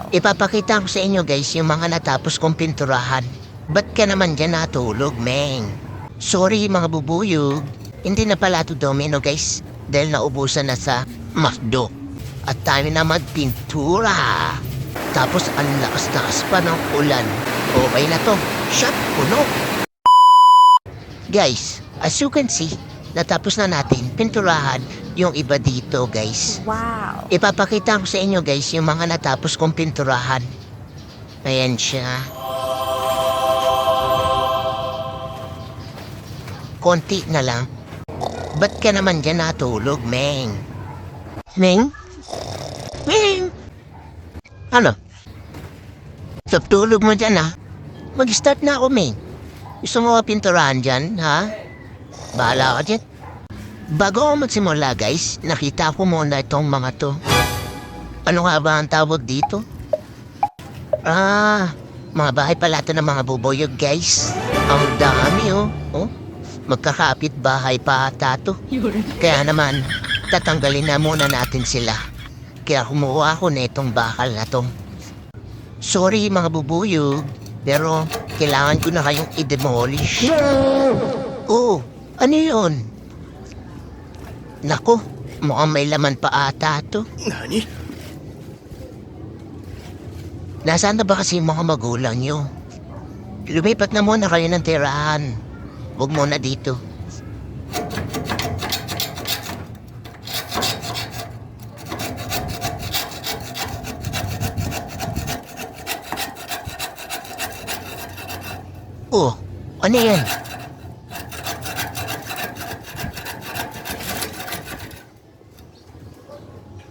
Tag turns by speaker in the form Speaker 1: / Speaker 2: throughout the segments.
Speaker 1: Ipapakita ko sa inyo guys yung mga natapos kong pinturahan. Ba't ka naman dyan natulog, Meng? Sorry mga bubuyog. Hindi na pala ito domino guys. Dahil naubusan na sa McDo. At tayo na magpintura. Tapos ang lakas-lakas pa ng ulan. Okay na to. Shot, puno. Guys, as you can see, natapos na natin pinturahan yung iba dito guys.
Speaker 2: Wow.
Speaker 1: Ipapakita ko sa inyo guys yung mga natapos kong pinturahan. Ayan siya. Konti na lang. Ba't ka naman dyan natulog, Meng? Meng? Meng? Ano? Sa tulog mo dyan, ha? Mag-start na ako, Meng. Gusto mo pinturahan dyan, ha? Bahala ka dyan. Bago ako magsimula, guys, nakita ko muna itong mga to. Ano nga ba ang tawag dito? Mga bahay pala ito ng mga bubuyog, guys. Ang dami, oh. Magkakapit bahay pa ata to. Kaya naman, tatanggalin na muna natin sila. Kaya kumuha ako na itong bakal na to. Sorry mga bubuyog, pero kailangan ko na kayong i-demolish. Oh, ano yun? Nako, mukhang may laman pa ata to.
Speaker 3: Nani?
Speaker 1: Nasaan na ba kasi yung mga magulang nyo? Lumipat na muna kayo ng tirahan. Huwag muna dito. Oh, ano yan?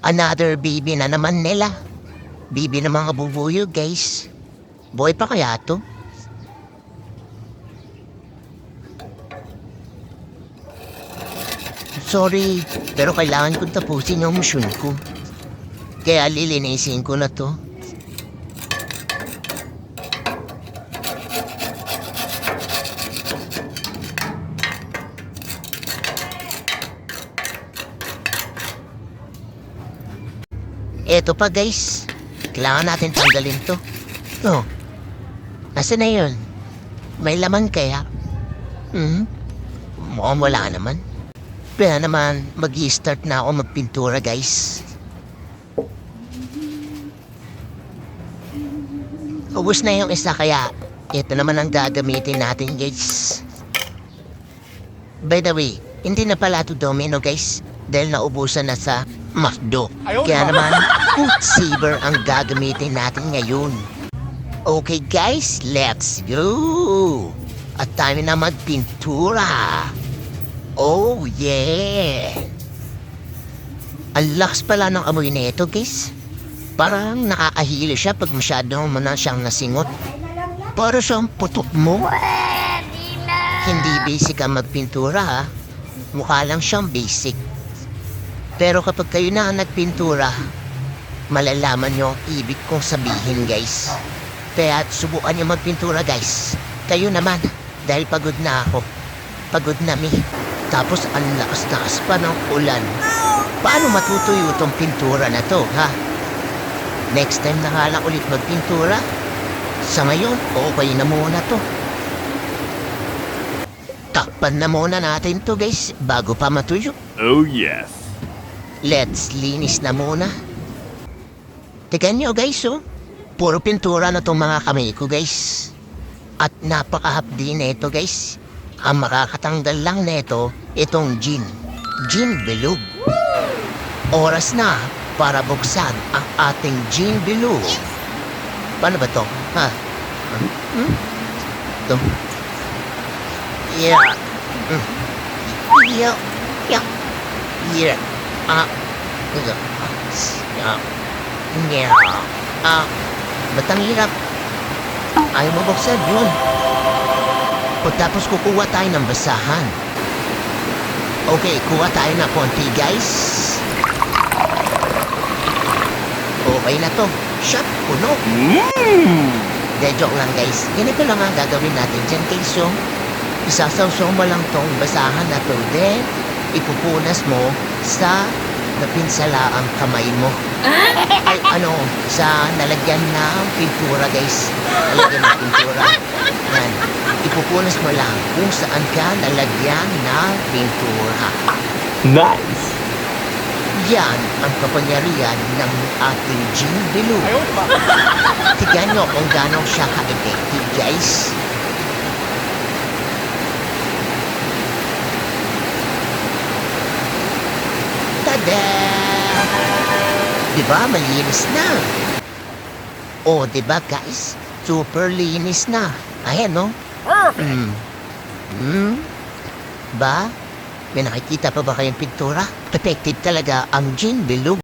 Speaker 1: Another baby na naman nila. Baby ng mga bubuyog, guys. Boy pa kaya to? Sorry, pero kailangan kong tapusin yung mission ko. Kaya lilinisin ko na to. Eto pa guys, kailangan natin tanggalin to. Oh, nasa na yun? May laman kaya? Mukhang wala naman. Kaya naman, mag-i-start na ako magpintura, guys. Ubus na yung isa, kaya ito naman ang gagamitin natin, guys. By the way, hindi na pala ito domino, guys. Dahil naubusan na sa McDo. Kaya naman, food saver ang gagamitin natin ngayon. Okay, guys, let's go! At tayo na magpintura. Oh, yeah! Ang lakas pala ng amoy na ito, guys. Parang nakakahilo siya pag masyadong mo na siyang nasingot. Para siyang putok mo. Hindi basic ang magpintura, ha? Mukha lang siyang basic. Pero kapag kayo na ang nagpintura, malalaman nyo ang ibig kong sabihin, guys. Kaya subukan nyo magpintura, guys. Kayo naman, dahil pagod na ako. Pagod na mi. Tapos ang lakas-lakas pa ng ulan. Paano matutuyo tong pintura na to, ha? Next time na nga lang ulit magpintura. Sa ngayon, okay na muna to. Takpan na muna natin to, guys, bago pa matuyo.
Speaker 3: Oh yes.
Speaker 1: Let's linis na muna. Tignan nyo, guys, oh. Puro pintura na tong mga kamay ko, guys. At napakahapdi na ito, guys. Ang makakatanggal lang nito, itong gin. Gin bilog. Oras na para buksan ang ating gin bilog. Paano ba to? Ha? Ito. Yeah. Yeah. Yeah. Yeah. Yeah. Ba't ang hirap? Ayaw mo buksan yun. Pagtapos kukuha tayo ng basahan. Okay, kuha tayo na konti, guys. Okay na to. Shot, puno. De, joke lang, guys. Ganito lang ang gagawin natin dyan, guys. So, isasawsaw mo lang tong basahan na to. Then, ipupunas mo sa napinsala ang kamay mo. Ay, ano, sa nalagyan ng pintura, guys. Nalagyan ng pintura. Yan. Ipupunas mo lang kung saan ka nalagyan ng pintura.
Speaker 2: Nice!
Speaker 1: Yan ang kapangyarihan ng ating Gin Bilog. Tignan nyo kung gano'ng siya ka-effective, guys. Tada! Diba, malinis na. O, diba, guys? Super linis na. Ayan, no? Hmm. Ba? May nakikita pa ba kayong pintura? Effective talaga ang Gin Bilog.